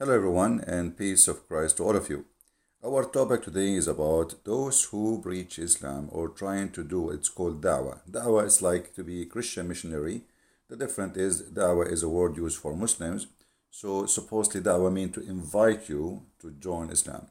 Hello, everyone, and peace of Christ to all of you. Our topic today is about those who preach Islam or trying to do it's called da'wah. Da'wah is like to be a Christian missionary. The difference is da'wah is a word used for Muslims. So supposedly da'wah means to invite you to join Islam.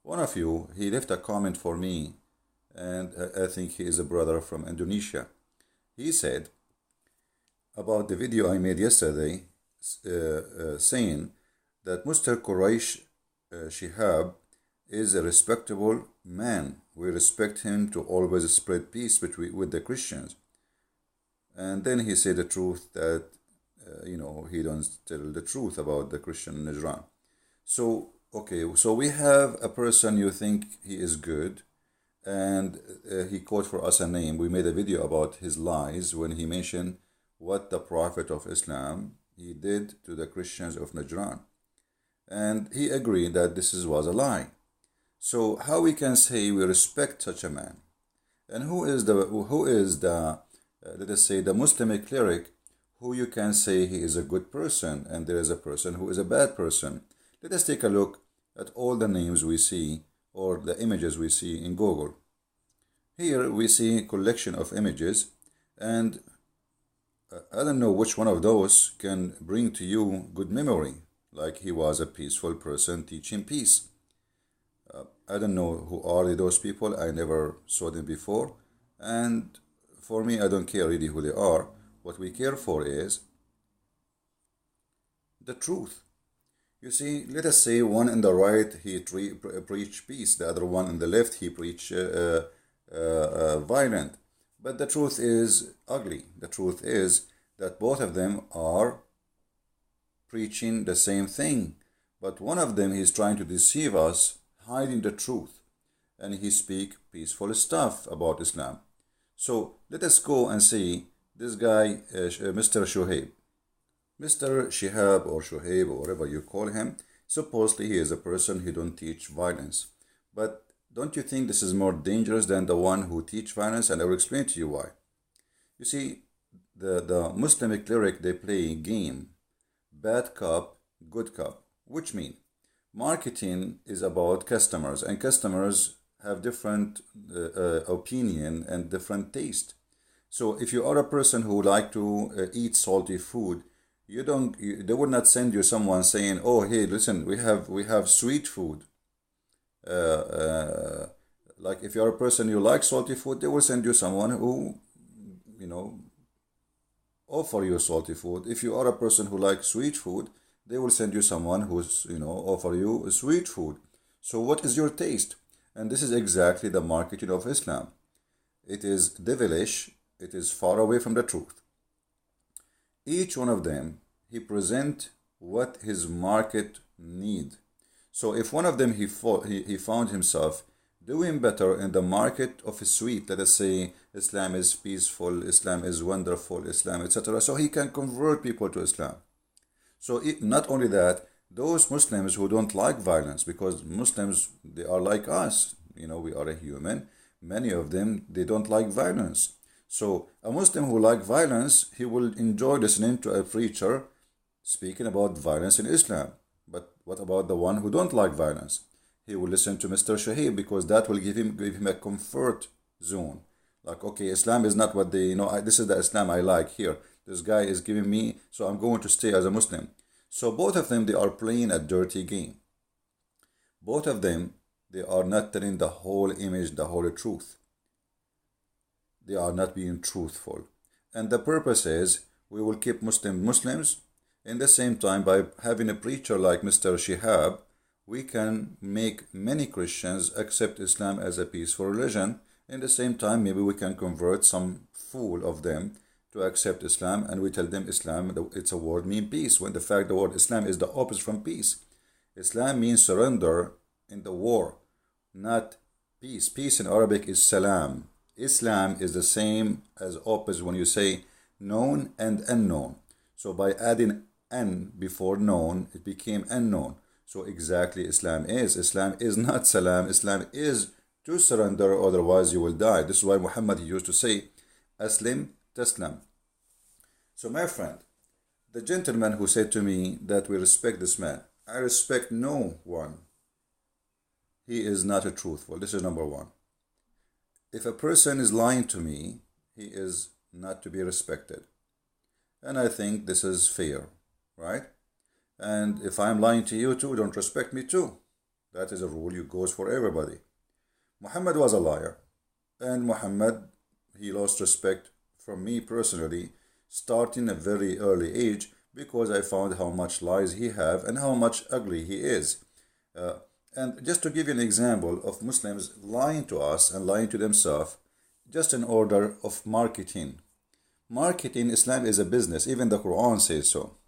One of you, he left a comment for me, and I think he is a brother from Indonesia. He said about the video I made yesterday, saying that Mr. Quraysh Shihab is a respectable man. We respect him to always spread peace with the Christians. And then he said the truth that, he don't tell the truth about the Christian Najran. So, okay, so we have a person you think he is good, and he quote for us a name. We made a video about his lies when he mentioned what the Prophet of Islam he did to the Christians of Najran. And he agreed that was a lie. So how we can say we respect such a man? And who is the let us say the Muslim cleric who you can say he is a good person and there is a person who is a bad person? Let us take a look at all the names we see or the images we see in Google. Here we see a collection of images, and I don't know which one of those can bring to you good memory, like he was a peaceful person teaching peace. I don't know who are those people. I never saw them before, and for me, I don't care really who they are. What we care for is the truth. You see, let us say one on the right he preach peace, the other one on the left he preach violent. But the truth is ugly. The truth is that both of them are preaching the same thing, but one of them is trying to deceive us, hiding the truth, and he speak peaceful stuff about Islam. So let us go and see this guy, Mr. Shoaib. Mr. Shihab or Shoaib or whatever you call him, supposedly he is a person who don't teach violence. But don't you think this is more dangerous than the one who teach violence? And I will explain to you why. You see, the Muslim cleric, they play a game, bad cop, good cop, which mean marketing is about customers, and customers have different opinion and different taste. So if you are a person who like to eat salty food, they would not send you someone saying, "Oh, hey, listen, we have sweet food." Like if you are a person who likes salty food, they will send you someone who, offer you salty food. If you are a person who likes sweet food, they will send you someone who's, offer you sweet food. So what is your taste? And this is exactly the marketing of Islam. It is devilish. It is far away from the truth. Each one of them, he present what his market need. So if one of them he found himself doing better in the market of his sweet, let us say Islam is peaceful, Islam is wonderful, Islam, etc. So he can convert people to Islam. So not only that, those Muslims who don't like violence, because Muslims, they are like us, we are a human. Many of them, they don't like violence. So a Muslim who like violence, he will enjoy listening to a preacher speaking about violence in Islam. But what about the one who don't like violence? He will listen to Mr. Shoaib because that will give him a comfort zone. Like, okay, Islam is not what they, this is the Islam I like here. This guy is giving me, so I'm going to stay as a Muslim. So both of them, they are playing a dirty game. Both of them, they are not telling the whole image, the whole truth. They are not being truthful. And the purpose is, we will keep Muslims. In the same time, by having a preacher like Mr. Shihab, we can make many Christians accept Islam as a peaceful religion. In the same time, maybe we can convert some fool of them to accept Islam, and we tell them Islam, it's a word mean peace, when the fact the word Islam is the opposite from peace. Islam means surrender in the war, not peace. Peace in Arabic is salam. Islam is the same as opposite when you say known and unknown. So by adding an before known, it became unknown. So exactly Islam is not salam. Islam is to surrender, otherwise you will die. This is why Muhammad used to say, Aslim Taslam. So my friend, The gentleman who said to me that we respect this man, I respect no one. He is not a truthful. This is number one. If a person is lying to me, he is not to be respected. And I think this is fair, right? And if I'm lying to you too, don't respect me too. That is a rule that goes for everybody. Muhammad was a liar. And Muhammad, he lost respect from me personally, starting a very early age, because I found how much lies he have and how much ugly he is. And just to give you an example of Muslims lying to us and lying to themselves, just in order of marketing. Marketing, Islam is a business. Even the Quran says so.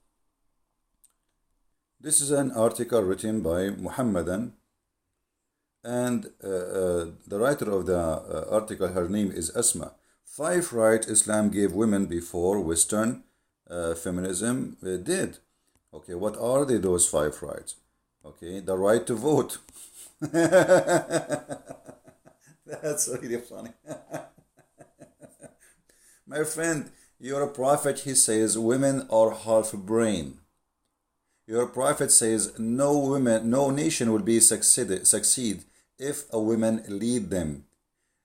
This is an article written by Muhammadan, and the writer of the article, her name is Asma. 5 rights Islam gave women before Western feminism did. Okay, what are they, those 5 rights? Okay, the right to vote. That's really funny. My friend, your prophet, he says women are half brain. Your prophet says no nation will be succeed if a woman lead them.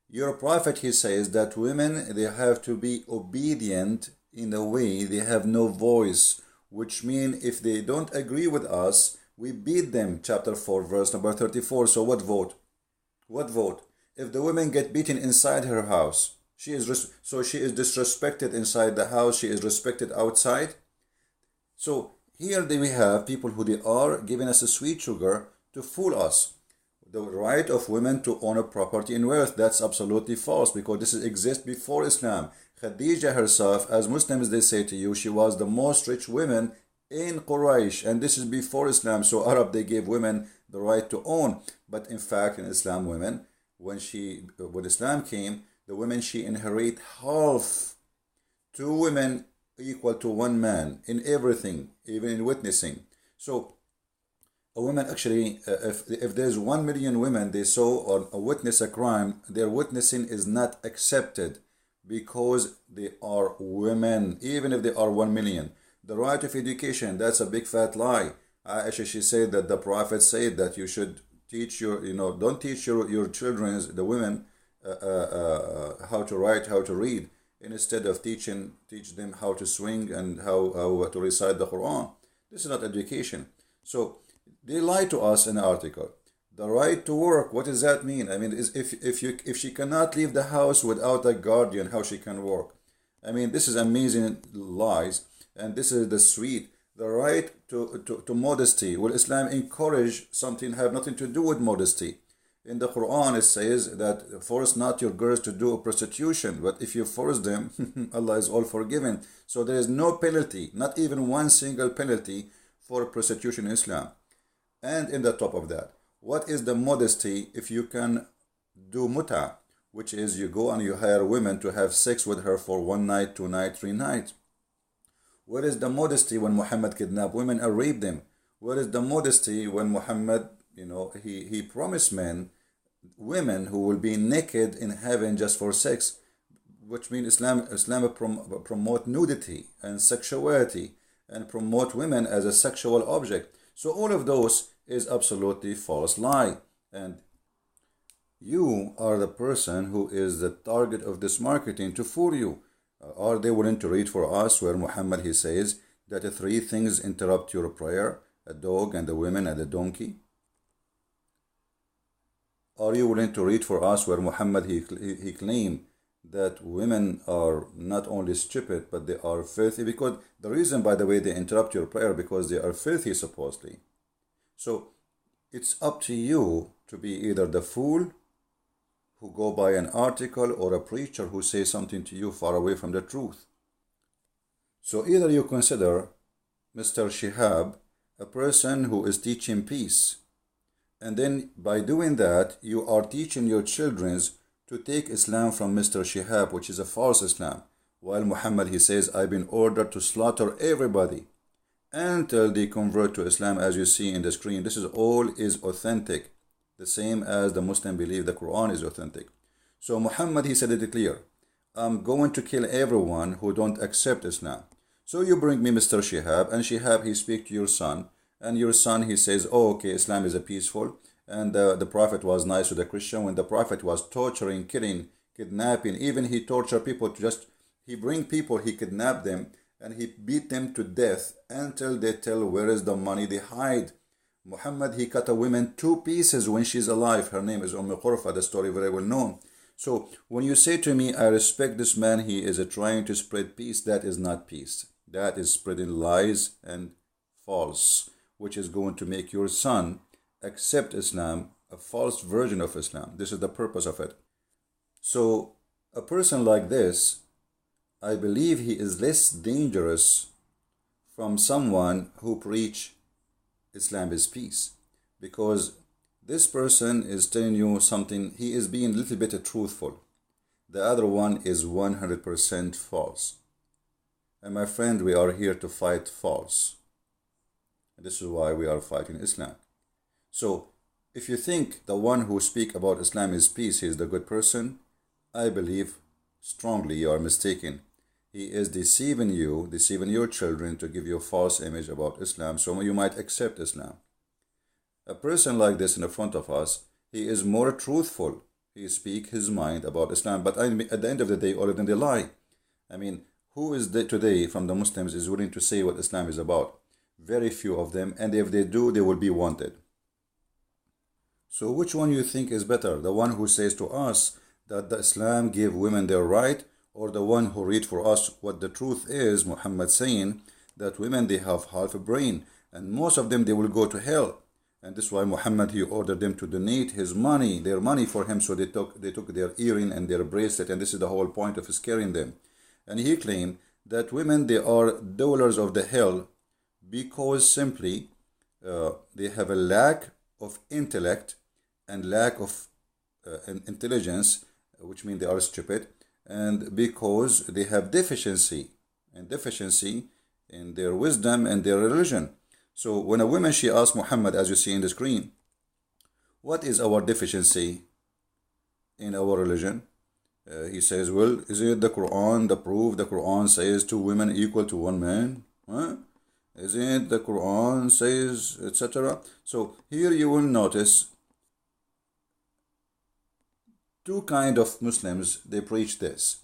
Your prophet, he says that women, they have to be obedient in a way they have no voice, which means if they don't agree with us, we beat them. Chapter 4, verse number 34. So what vote? What vote? If the women get beaten inside her house, she is disrespected inside the house, she is respected outside. So here we have people who they are giving us a sweet sugar to fool us. The right of women to own a property and wealth, that's absolutely false, because this exists before Islam. Khadija herself, as Muslims they say to you, she was the most rich woman in Quraysh, and this is before Islam. So Arab, they gave women the right to own, but in fact in Islam, women, when Islam came, the women, she inherit half. 2 women equal to 1 man in everything, even in witnessing. So a woman actually, if there's 1 million women, they saw or witness a crime, their witnessing is not accepted because they are women, even if they are 1 million. The right of education, that's a big fat lie. Aisha, she said that the Prophet said that you should teach your, don't teach your children, the women, how to write, how to read, instead of teach them how to swing and how to recite the Quran. This is not education. So they lie to us in the article. The right to work, what does that mean? I mean, if she cannot leave the house without a guardian, how she can work? I mean, this is amazing lies, and this is the sweet. The right to modesty. Will Islam encourage something have nothing to do with modesty? In the Quran, it says that force not your girls to do prostitution, but if you force them, Allah is all forgiven. So there is no penalty, not even 1 single penalty for prostitution in Islam. And in the top of that, what is the modesty if you can do muta, which is you go and you hire women to have sex with her for 1 night, 2 nights, 3 nights? Where is the modesty when Muhammad kidnapped women and raped them? Where is the modesty when Muhammad, he promised women who will be naked in heaven just for sex, which means Islam promote nudity and sexuality and promote women as a sexual object. So all of those is absolutely false lie, and you are the person who is the target of this marketing to fool you. Are they willing to read for us where Muhammad, he says that 3 things interrupt your prayer: a dog and the women and the donkey? Are you willing to read for us where Muhammad, he claimed that women are not only stupid, but they are filthy? Because the reason, by the way, they interrupt your prayer, because they are filthy, supposedly. So it's up to you to be either the fool who go by an article or a preacher who says something to you far away from the truth. So either you consider Mr. Shihab a person who is teaching peace, and then by doing that, you are teaching your children to take Islam from Mr. Shihab, which is a false Islam. While Muhammad, he says, I've been ordered to slaughter everybody until they convert to Islam, as you see in the screen. This is all is authentic, the same as the Muslim believe the Quran is authentic. So Muhammad, he said it clear, I'm going to kill everyone who don't accept Islam. So you bring me Mr. Shihab, and Shihab, he speak to your son, and your son, he says, oh, okay, Islam is a peaceful, and the Prophet was nice to the Christian when the Prophet was torturing, killing, kidnapping. Even he torture people to just, he bring people, he kidnap them, and he beat them to death until they tell where is the money they hide. Muhammad, he cut a woman 2 pieces when she's alive. Her name is Qurfa, the story very well known. So when you say to me, I respect this man, he is trying to spread peace, that is not peace. That is spreading lies and false, which is going to make your son accept Islam, a false version of Islam. This is the purpose of it. So a person like this, I believe he is less dangerous from someone who preach Islam is peace, because this person is telling you something, he is being a little bit truthful. The other one is 100% false. And my friend, we are here to fight false. And this is why we are fighting Islam. So if you think the one who speak about Islam is peace, he is the good person, I believe strongly you are mistaken. He is deceiving you, deceiving your children to give you a false image about Islam, so you might accept Islam. A person like this in the front of us, he is more truthful. He speaks his mind about Islam, but at the end of the day, all of them, they lie. I mean, who is today from the Muslims is willing to say what Islam is about? Very few of them, and if they do, they will be wanted. So which one you think is better? The one who says to us that the Islam gave women their right, or the one who read for us what the truth is, Muhammad saying that women, they have half a brain, and most of them, they will go to hell. And this is why Muhammad, he ordered them to donate his money, their money for him, so they took their earring and their bracelet, and this is the whole point of scaring them. And he claimed that women, they are dwellers of the hell because simply they have a lack of intellect and lack of intelligence, which means they are stupid, and because they have deficiency in their wisdom and their religion. So when a woman, she asked Muhammad, as you see in the screen, what is our deficiency in our religion? He says, well, is it the Quran, the proof? The Quran says 2 women equal to 1 man. Huh? Is it the Quran says, etc.? So here you will notice 2 kind of Muslims, they preach this.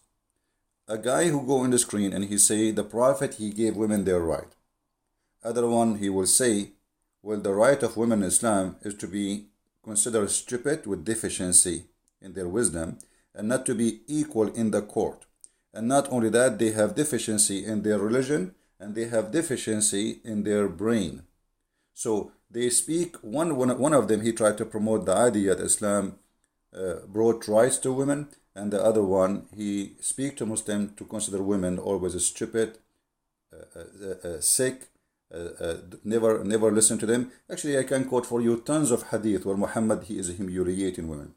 A guy who go on the screen and he say, the Prophet, he gave women their right. Other one, he will say, well, the right of women in Islam is to be considered stupid with deficiency in their wisdom, and not to be equal in the court. And not only that, they have deficiency in their religion, and they have deficiency in their brain. So they speak, one of them, he tried to promote the idea that Islam brought rights to women, and the other one, he speak to Muslims to consider women always stupid, sick, never listen to them. Actually, I can quote for you tons of hadith where Muhammad, he is humiliating women.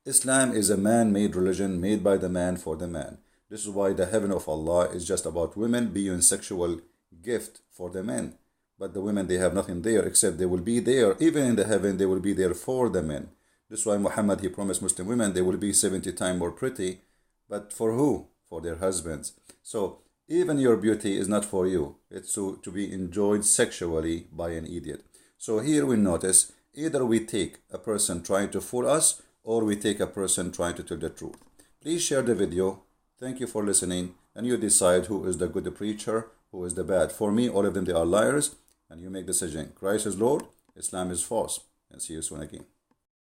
Islam is a man-made religion made by the man for the man. This is why the heaven of Allah is just about women being sexual gift for the men. But the women, they have nothing there except they will be there. Even in the heaven, they will be there for the men. This is why Muhammad, he promised Muslim women, they will be 70 times more pretty. But for who? For their husbands. So even your beauty is not for you. It's to be enjoyed sexually by an idiot. So here we notice, either we take a person trying to fool us, or we take a person trying to tell the truth. Please share the video. Thank you for listening. And you decide who is the good preacher, who is the bad. For me, all of them, they are liars. And you make the decision. Christ is Lord. Islam is false. And see you soon again.